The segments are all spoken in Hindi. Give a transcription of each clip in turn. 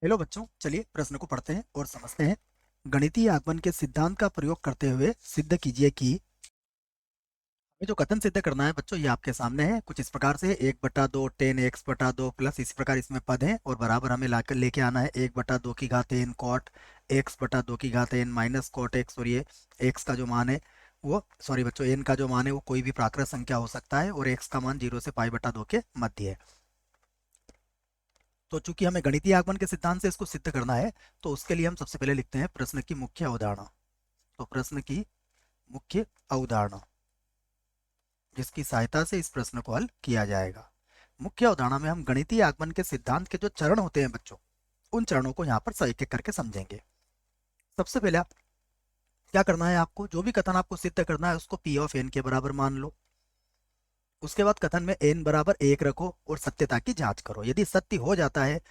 हेलो बच्चों, चलिए प्रश्न को पढ़ते हैं और समझते हैं। गणितीय आगमन के सिद्धांत का प्रयोग करते हुए सिद्ध कीजिए कि हमें जो कथन सिद्ध करना है बच्चों, ये आपके सामने है। कुछ इस प्रकार से 1/2 10x/2 प्लस इसी प्रकार इसमें पद है और बराबर हमें लाकर लेके आना है 1/2 cot x/2 minus cot x। और ये x का जो मान है वो सॉरी बच्चों, n का जो मान है वो कोई भी प्राकृत संख्या हो सकता है और x का मान 0 से π/2 के मध्य है। तो चूंकि हमें गणितीय आगमन के सिद्धांत से इसको सिद्ध करना है, तो उसके लिए हम सबसे पहले लिखते हैं प्रश्न की मुख्य अवधारणा। तो प्रश्न की मुख्य अवधारणा, जिसकी सहायता से इस प्रश्न को हल किया जाएगा। मुख्य अवधारणा में हम गणितीय आगमन के सिद्धांत के जो चरण होते हैं बच्चों, उन चरणों को यहाँ पर एक एक करके समझेंगे। सबसे पहले क्या करना है, आपको जो भी कथन आपको सिद्ध करना है उसको P ऑफ n के बराबर मान लो। उसके बाद कथन में n बराबर 1 रखो और सत्यता की जांच करो। यदि सत्य हो जाता है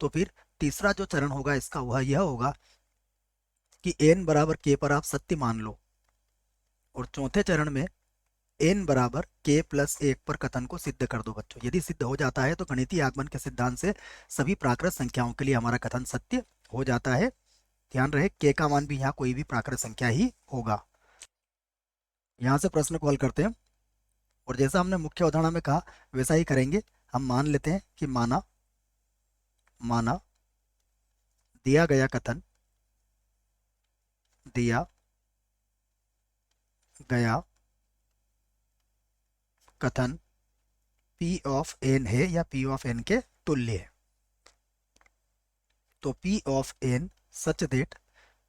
तो फिर तीसरा जो चरण होगा इसका वह यह होगा कि n बराबर k पर आप सत्य मान लो। और चौथे चरण में n बराबर k प्लस 1 पर कथन को सिद्ध कर दो बच्चों। यदि सिद्ध हो जाता है तो गणितीय आगमन के सिद्धांत से सभी प्राकृत संख्याओं के लिए हमारा कथन सत्य हो जाता है। ध्यान रहे k का मान भी यहाँ कोई भी प्राकृत संख्या ही होगा। यहाँ से प्रश्न को हल करते हैं और जैसा हमने मुख्य अवधारणा में कहा वैसा ही करेंगे। हम मान लेते हैं कि माना माना दिया गया कथन दिया गया कथन P ऑफ n है या P ऑफ n के तुल्य है। तो P of n such that,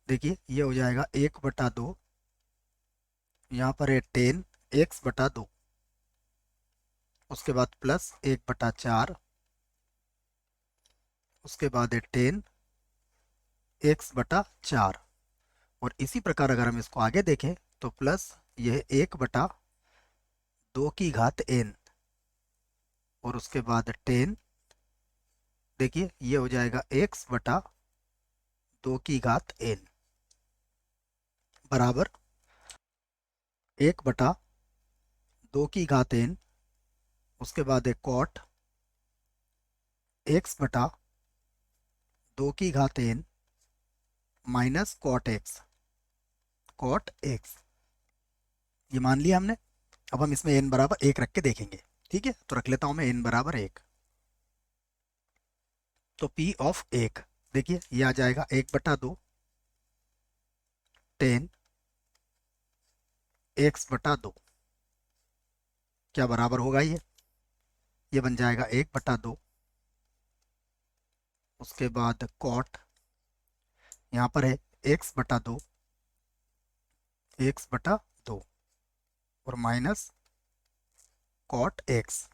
देखिए ये हो जाएगा 1/2, यहाँ पर है 10x/2, उसके बाद प्लस 1/4, उसके बाद है 10x/4। और इसी प्रकार अगर हम इसको आगे देखें तो प्लस यह 1/2n और उसके बाद 10, देखिए ये हो जाएगा x/2n बराबर 1/2n, उसके बाद है cot x/2n minus cot x। ये मान लिया हमने। अब हम इसमें n बराबर 1 रख के देखेंगे। ठीक है, तो रख लेता हूं मैं n बराबर 1। तो P ऑफ 1, देखिए ये आ जाएगा 1/2 10x/2, क्या बराबर होगा ये बन जाएगा 1/2, उसके बाद कॉट, यहाँ पर है x/2 और माइनस कॉट x।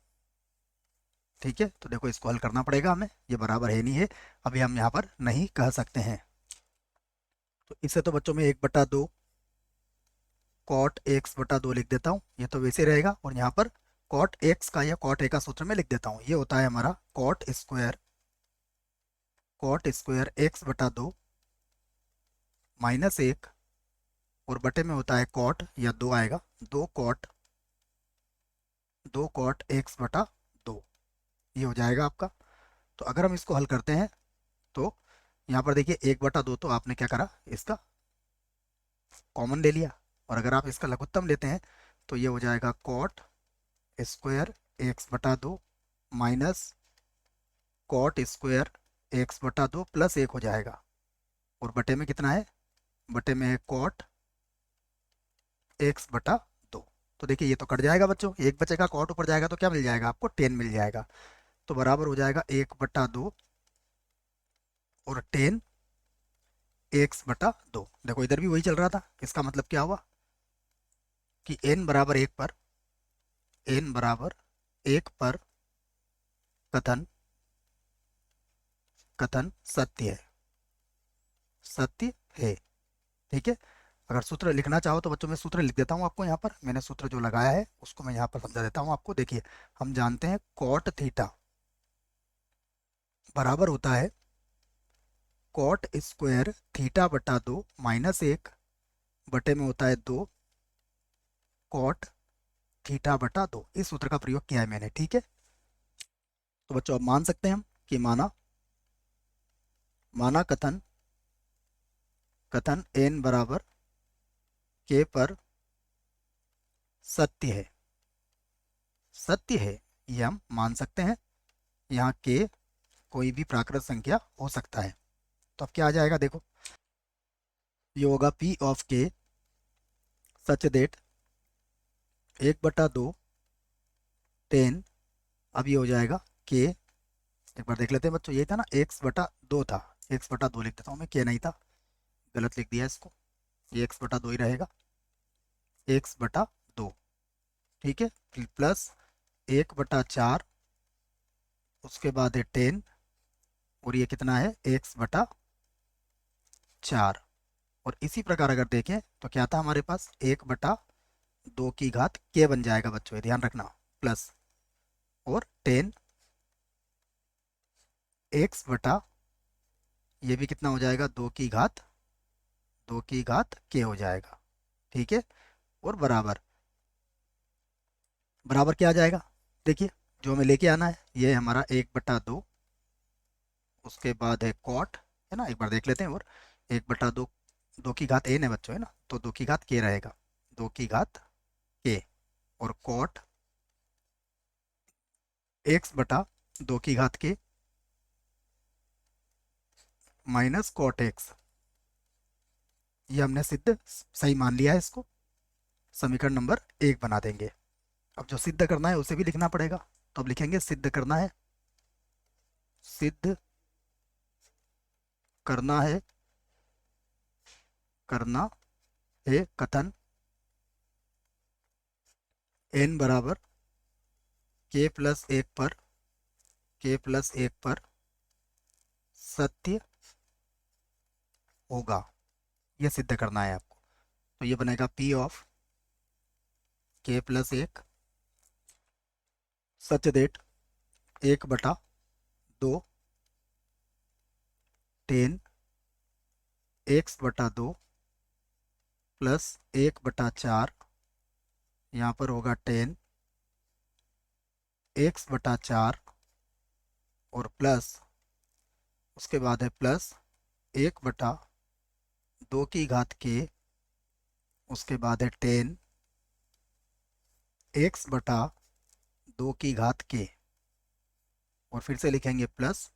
ठीक है, तो देखो इसको हल करना पड़ेगा हमें, ये बराबर है नहीं है, अभी हम यहाँ पर नहीं कह सकते हैं। तो इससे तो बच्चों में 1/2 कॉट x/2 लिख देता हूँ, ये तो वैसे रहेगा। और यहाँ पर कॉट x का या कॉट a का सूत्र में लिख देता हूँ। ये होता है हमारा कॉट स्क्वायर x/2 माइनस 1 और बटे में होता है कॉट, या 2 आएगा, 2 कॉट x/2, ये हो जाएगा आपका। तो अगर हम इसको हल करते हैं तो यहाँ पर देखिए 1/2 तो आपने क्या करा, इसका कॉमन ले लिया। और अगर आप इसका लघुत्तम लेते हैं तो ये हो जाएगा cot square x/2 minus cot square x/2 plus 1 हो जाएगा। और बटे में कितना है, बटे में है कॉट x/2। तो देखिए ये तो कट जाएगा बच्चों, एक बचेगा, कॉट ऊपर जाएगा तो क्या मिल जाएगा आपको, 10 मिल जाएगा। तो बराबर हो जाएगा 1/2 और 10x/2। देखो इधर भी वही चल रहा था, इसका मतलब क्या हुआ कि n बराबर 1 पर कथन कथन सत्य है। ठीक है, अगर सूत्र लिखना चाहो तो बच्चों मैं सूत्र लिख देता हूँ आपको। यहाँ पर मैंने सूत्र जो लगाया है उसको मैं यहाँ पर समझा देता हूँ आपको। देखिए हम जानते हैं कॉट थीटा बराबर होता है कॉट स्क्वायर θ/2 माइनस 1 बटे में होता है 2 कॉट θ/2। इस सूत्र का प्रयोग किया है मैंने। ठीक है, तो बच्चों अब मान सकते हैं हम कि माना माना कथन n बराबर k पर सत्य है, सत्य है ये हम मान सकते हैं। यहाँ k कोई भी प्राकृत संख्या हो सकता है। तो अब क्या आ जाएगा देखो, ये होगा p of k such that 1/2 10। अब ये हो जाएगा k, एक बार देख लेते हैं बच्चों, ये था ना x/2 था, x/2 लिख देता हूँ मैं, k नहीं था, गलत लिख दिया इसको, ये x/2 ही रहेगा, x/2, ठीक है। प्लस 1/4, उसके बाद है 10, और ये कितना है x/4। और इसी प्रकार अगर देखें तो क्या था हमारे पास 1/2 की घात k बन जाएगा बच्चों, ये ध्यान रखना, प्लस और 10 x बटा, ये भी कितना हो जाएगा 2 की घात k हो जाएगा, ठीक है। और बराबर, बराबर क्या आ जाएगा, देखिए जो हमें लेके आना है ये हमारा 1/2, उसके बाद है कॉट, है ना, एक बार देख लेते हैं, और 1/2, 2 की घात n है बच्चों, है ना, तो 2 की घात k रहेगा, 2 की घात k, और कॉट x/2 की घात k माइनस कॉट x, ये हमने सिद्ध सही मान लिया है इसको, समीकरण नंबर 1 बना देंगे। अब जो सिद्ध करना है उसे भी लिखना पड़ेगा, तो अब लिखेंगे सिद्ध करना है, सिद्ध करना है, करना है कथन n बराबर k+1 पर, k+1 पर सत्य होगा, यह सिद्ध करना है आपको। तो ये बनेगा p of k+1 such that 1/2 10 x/2 plus 1/4, यहाँ पर होगा 10 x/4, और प्लस उसके बाद है प्लस 1/2 की घात k, उसके बाद है 10 x/2 की घात k, और फिर से लिखेंगे प्लस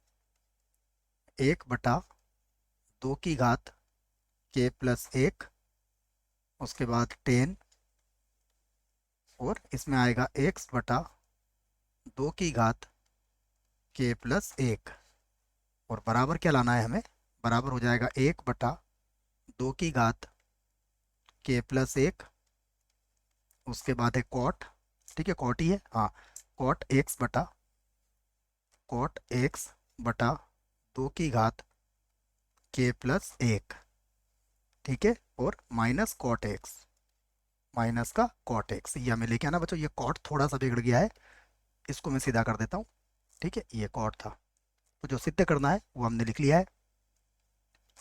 1/2 की घात k+1, उसके बाद 10, और इसमें आएगा x/2 की घात k+1, और बराबर क्या लाना है हमें, बराबर हो जाएगा 1/2 की घात k+1, उसके बाद है कॉट, ठीक है, कॉट ही है, हाँ, कॉट x बटा 2 की घात k+1, ठीक है, और माइनस कॉट x, माइनस का कॉट x, ये हमें लेके आना बच्चों, ये कॉट थोड़ा सा बिगड़ गया है, इसको मैं सीधा कर देता हूँ, ठीक है, ये कॉट था। तो जो सिद्ध करना है वो हमने लिख लिया है,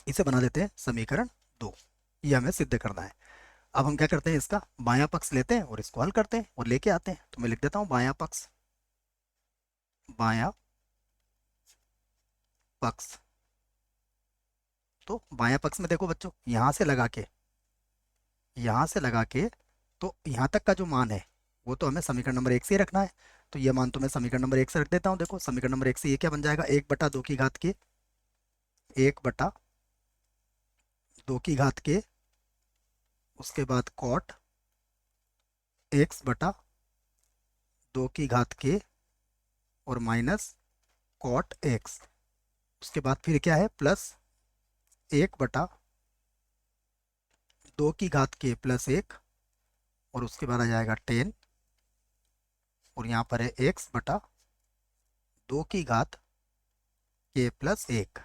इसे बना देते हैं समीकरण 2, ये हमें सिद्ध करना है। अब हम क्या करते हैं, इसका बायां पक्ष लेते हैं और इसको हल करते हैं और लेके आते हैं। तो मैं लिख देता हूँ बायां पक्ष, बायां पक्ष, तो बायां पक्ष में देखो बच्चों, यहाँ से लगा के तो यहाँ तक का जो मान है वो तो हमें समीकरण नंबर 1 से ही रखना है। तो ये मान तो मैं समीकरण नंबर 1 से रख देता हूँ। देखो समीकरण नंबर 1 से ये क्या बन जाएगा, 1/2 की घात के, 1/2 की घात के, उसके बाद कॉट x/2 की घात के, और माइनस कॉट x, उसके बाद फिर क्या है प्लस 1/2 की घात के +1, और उसके बाद आ जाएगा 10, और यहाँ पर है x/2 की घात k+1,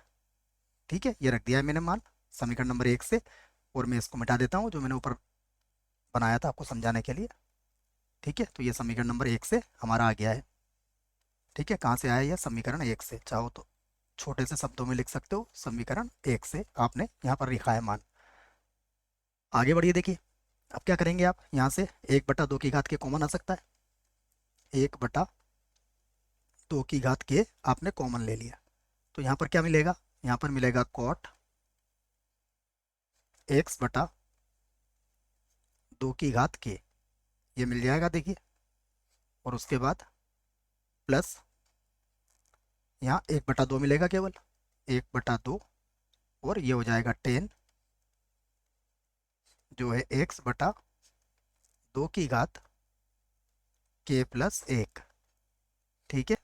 ठीक है, ये रख दिया है मैंने मान समीकरण नंबर 1 से, और मैं इसको मिटा देता हूँ जो मैंने ऊपर बनाया था आपको समझाने के लिए, ठीक है। तो ये समीकरण नंबर 1 से हमारा आ गया है, ठीक है। कहाँ से आया, यह समीकरण 1 से, चाहो तो छोटे से शब्दों में लिख सकते हो, समीकरण 1 से आपने यहाँ पर लिखा है मान। आगे बढ़िए, देखिए अब क्या करेंगे आप, यहाँ से 1/2 की घात के कॉमन आ सकता है, 1/2 की घात के आपने कॉमन ले लिया, तो यहाँ पर क्या मिलेगा, यहाँ पर मिलेगा कॉट एक्स बटा 2 की घात के, ये मिल जाएगा देखिए। और उसके बाद प्लस यहाँ 1/2 मिलेगा केवल, 1/2, और ये हो जाएगा 10 जो है x/2 की घात k प्लस 1, ठीक है।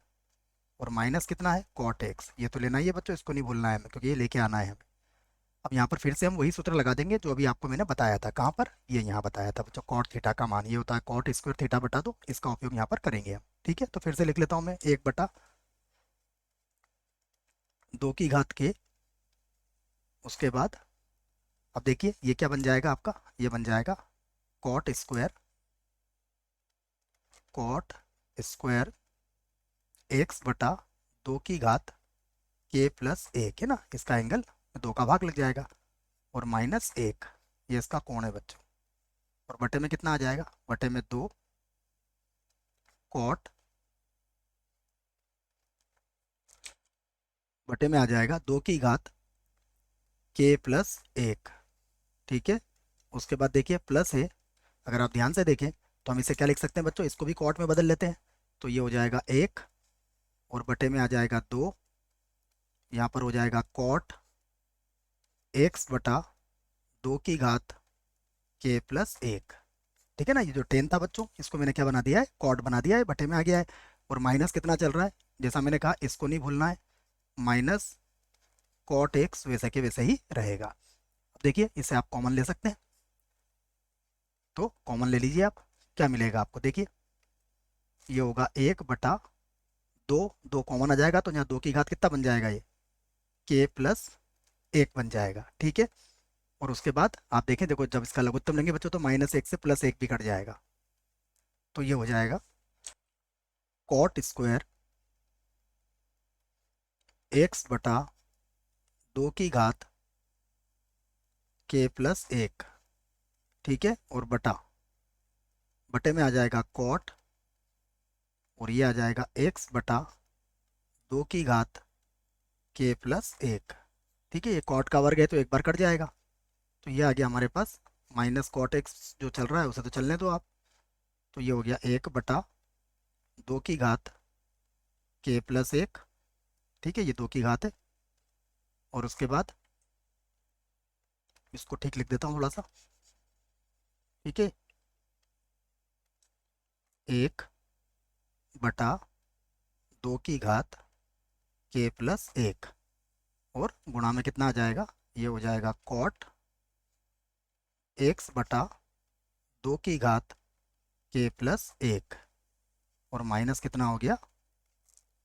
और माइनस कितना है, कॉट एक्स, ये तो लेना ही है बच्चों, इसको नहीं भूलना है हमें, क्योंकि ये लेके आना है हमें। अब यहाँ पर फिर से हम वही सूत्र लगा देंगे जो अभी आपको मैंने बताया था। कहाँ पर, ये यहाँ बताया था बच्चों, कॉट थीटा का मान ये होता है कॉट स्क्वायर थीटा बटा 2, इसका उपयोग यहाँ पर करेंगे हम, ठीक है। तो फिर से लिख लेता हूँ मैं, 1/2 की घात के, उसके बाद अब देखिए ये क्या बन जाएगा आपका, ये बन जाएगा कॉट स्क्वायर x/2 की घात k प्लस 1 है ना, इसका एंगल 2 का भाग लग जाएगा, और -1, ये इसका कोण है बच्चों। और बटे में कितना आ जाएगा, बटे में 2 कॉट, बटे में आ जाएगा 2 की घात k प्लस 1, ठीक है। उसके बाद देखिए प्लस है, अगर आप ध्यान से देखें तो हम इसे क्या लिख सकते हैं बच्चों, इसको भी कॉट में बदल लेते हैं। तो ये हो जाएगा 1, और बटे में आ जाएगा 2, यहाँ पर हो जाएगा कॉट x/2 की घात k प्लस 1, ठीक है ना। ये जो 10 था बच्चों, इसको मैंने क्या बना दिया है, कॉट बना दिया है, बटे में आ गया है। और माइनस कितना चल रहा है, जैसा मैंने कहा इसको नहीं भूलना है, माइनस कॉट एक्स वैसे के वैसे ही रहेगा। अब देखिए इसे आप कॉमन ले सकते हैं, तो कॉमन ले लीजिए आप, क्या मिलेगा आपको, देखिए ये होगा 1/2, 2 कॉमन आ जाएगा तो यहाँ 2 की घात कितना बन जाएगा, ये k प्लस 1 बन जाएगा, ठीक है। और उसके बाद आप देखें, देखो जब इसका लघुत्तम लेंगे बच्चों तो -1 से +1 भी कट जाएगा, तो ये हो जाएगा कॉट स्क्वायर x/2 की घात k प्लस 1, ठीक है। और बटे में आ जाएगा कॉट, और ये आ जाएगा x/2 की घात k प्लस 1, ठीक है। ये कॉट का वर्ग है तो एक बार कट जाएगा, तो ये आ गया हमारे पास माइनस कॉट एक्स जो चल रहा है उसे तो चलने दो आप। तो ये हो गया 1/2 की घात k प्लस 1, ठीक है, ये 2 की घात है। और उसके बाद इसको ठीक लिख देता हूँ थोड़ा सा, ठीक है, 1/2 की घात k प्लस 1, और गुणा में कितना आ जाएगा, ये हो जाएगा कॉट x/2 की घात k प्लस 1, और माइनस कितना हो गया,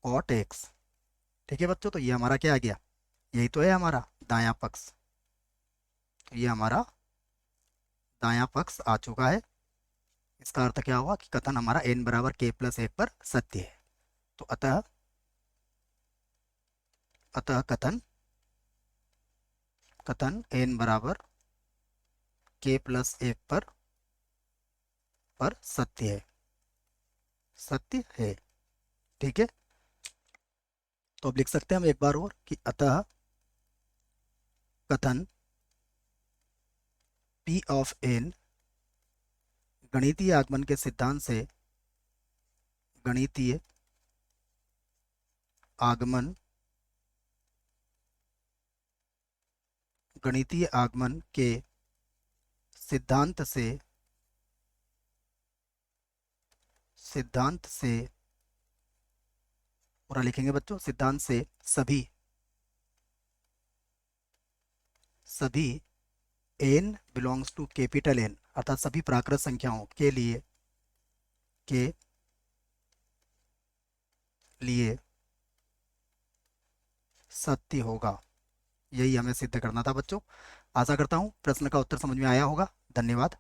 कॉट एक्स, ठीक है बच्चों। तो ये हमारा क्या आ गया, यही तो है हमारा दायां पक्ष, तो ये हमारा दायां पक्ष आ चुका है। इसका अर्थ क्या हुआ कि कथन हमारा n बराबर k प्लस 1 पर सत्य है। तो अतः अतः कथन कथन n बराबर k प्लस 1 पर सत्य है, ठीक है। तो अब लिख सकते हैं हम एक बार और कि अतः कथन p ऑफ n गणितीय आगमन के सिद्धांत से गणितीय आगमन गणितीय आगमन के सिद्धांत से पूरा लिखेंगे बच्चों, सिद्धांत से सभी n belongs to capital N, अर्थात सभी प्राकृत संख्याओं के लिए सत्य होगा। यही हमें सिद्ध करना था बच्चों। आशा करता हूँ प्रश्न का उत्तर समझ में आया होगा। धन्यवाद।